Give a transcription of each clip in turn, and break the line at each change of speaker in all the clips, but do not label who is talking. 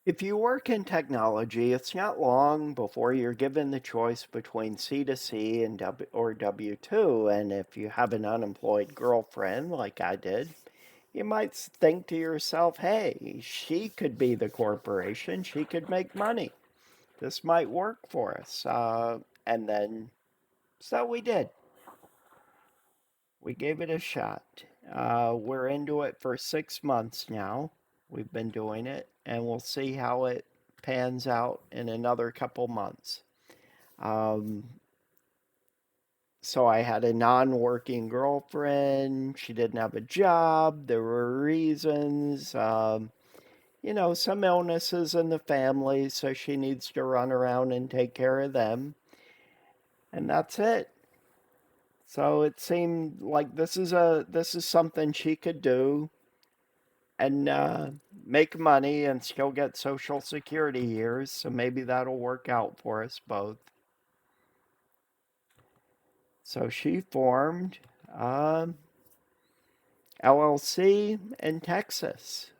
If you work in technology, it's not long before you're given the choice between C2C and or W2. And if you have an unemployed girlfriend like I did, you might think to yourself, hey, she could be the corporation. She could make money. This might work for us. And then, so we did. We gave it a shot. We're into it for 6 months now. We've been doing it, and we'll see how it pans out in another couple months. Um, so I had a non-working girlfriend. She didn't have a job. There were reasons, some illnesses in the family, so she needs to run around and take care of them. And that's it. So it seemed like this is something she could do and make money and still get Social Security years. So maybe that'll work out for us both. So she formed LLC in Texas.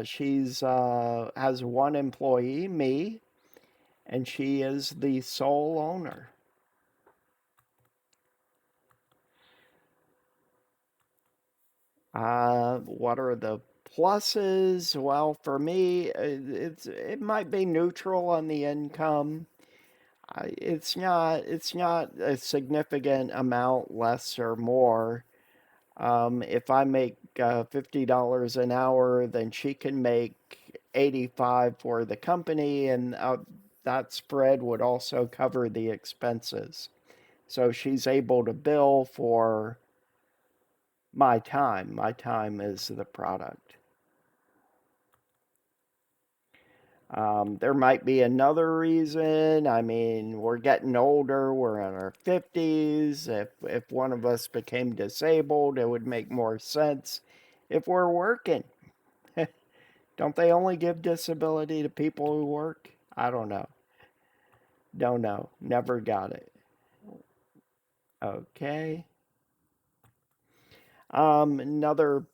She's has one employee, me, and she is the sole owner. What are the pluses? Well, for me, it might be neutral on the income. It's not a significant amount less or more. If I make $50 an hour, then she can make 85 for the company, and that spread would also cover the expenses. So she's able to bill for my time. My time is the product. There might be another reason. I mean, we're getting older, we're in our 50s. If one of us became disabled, it would make more sense if we're working. Don't they only give disability to people who work? I don't know. Don't know. Never got it. Okay. Another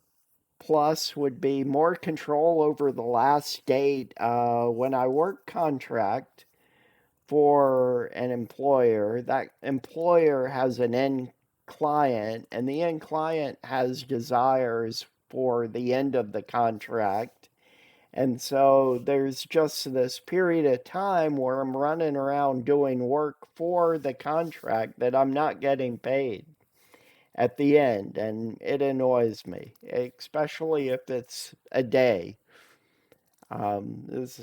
plus would be more control over the last date. When I work contract, for an employer, that employer has an end client, and the end client has desires for the end of the contract. And so there's just this period of time where I'm running around doing work for the contract that I'm not getting paid at the end, and it annoys me, especially if it's a day. It's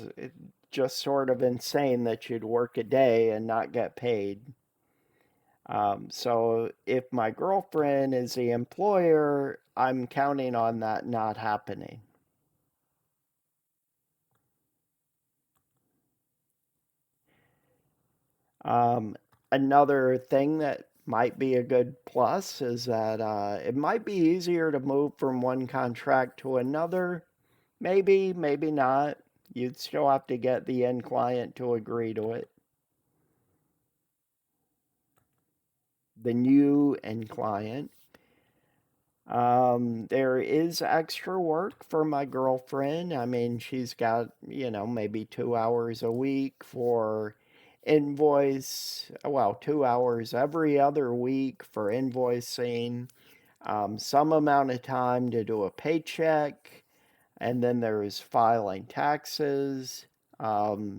just sort of insane that you'd work a day and not get paid. So if my girlfriend is the employer, I'm counting on that not happening. Um, Another thing that might be a good plus is that it might be easier to move from one contract to another. Maybe, maybe not. You'd still have to get the end client to agree to it. The new end client. There is extra work for my girlfriend. I mean, she's got, maybe 2 hours a week for invoice, well, 2 hours every other week for invoicing, some amount of time to do a paycheck, and then there's filing taxes, W2,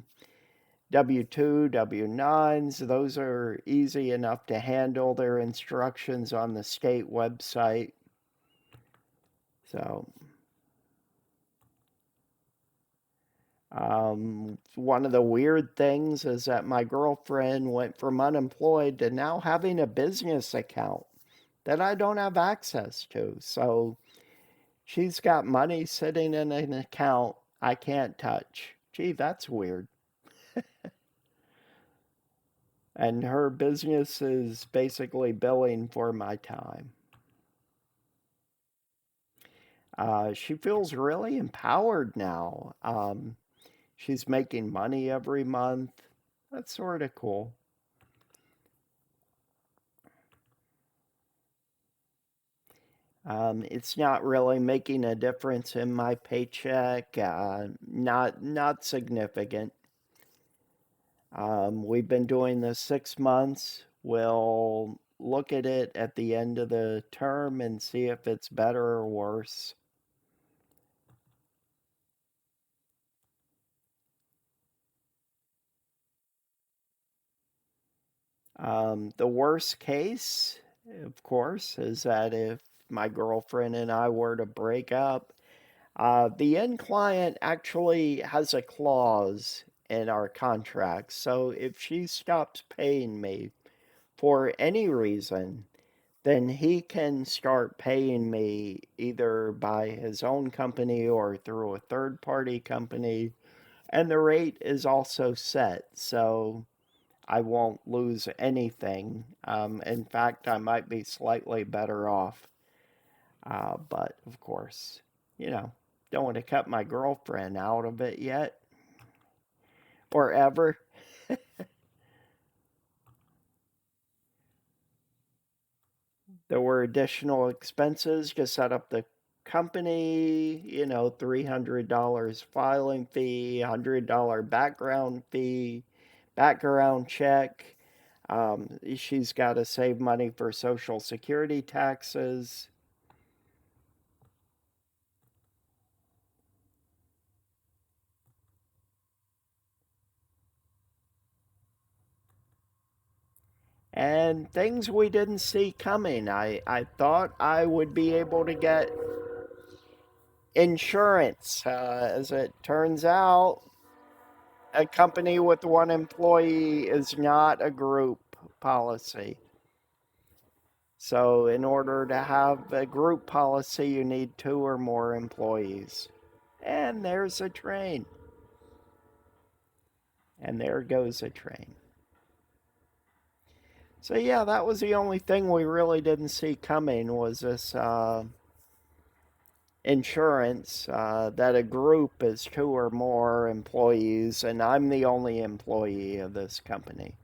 W9s. Those are easy enough to handle. There are instructions on the state website. So, one of the weird things is that my girlfriend went from unemployed to now having a business account that I don't have access to. So, she's got money sitting in an account I can't touch. Gee, that's weird. And her business is basically billing for my time. She feels really empowered now. She's making money every month. That's sort of cool. It's not really making a difference in my paycheck. Not significant. We've been doing this 6 months. We'll look at it at the end of the term and see if it's better or worse. The worst case, of course, is that if my girlfriend and I were to break up, the end client actually has a clause in our contract. So if she stops paying me for any reason, then he can start paying me either by his own company or through a third party company. And the rate is also set. So I won't lose anything. In fact, I might be slightly better off. But of course, you know, don't want to cut my girlfriend out of it yet or ever. There were additional expenses to set up the company, $300 filing fee, $100 background fee, background check. She's got to save money for Social Security taxes. And things we didn't see coming. I thought I would be able to get insurance. As it turns out, a company with one employee is not a group policy. So, in order to have a group policy, you need two or more employees. And there's a train. And there goes a train. So, yeah, that was the only thing we really didn't see coming was this insurance that a group is two or more employees, and I'm the only employee of this company.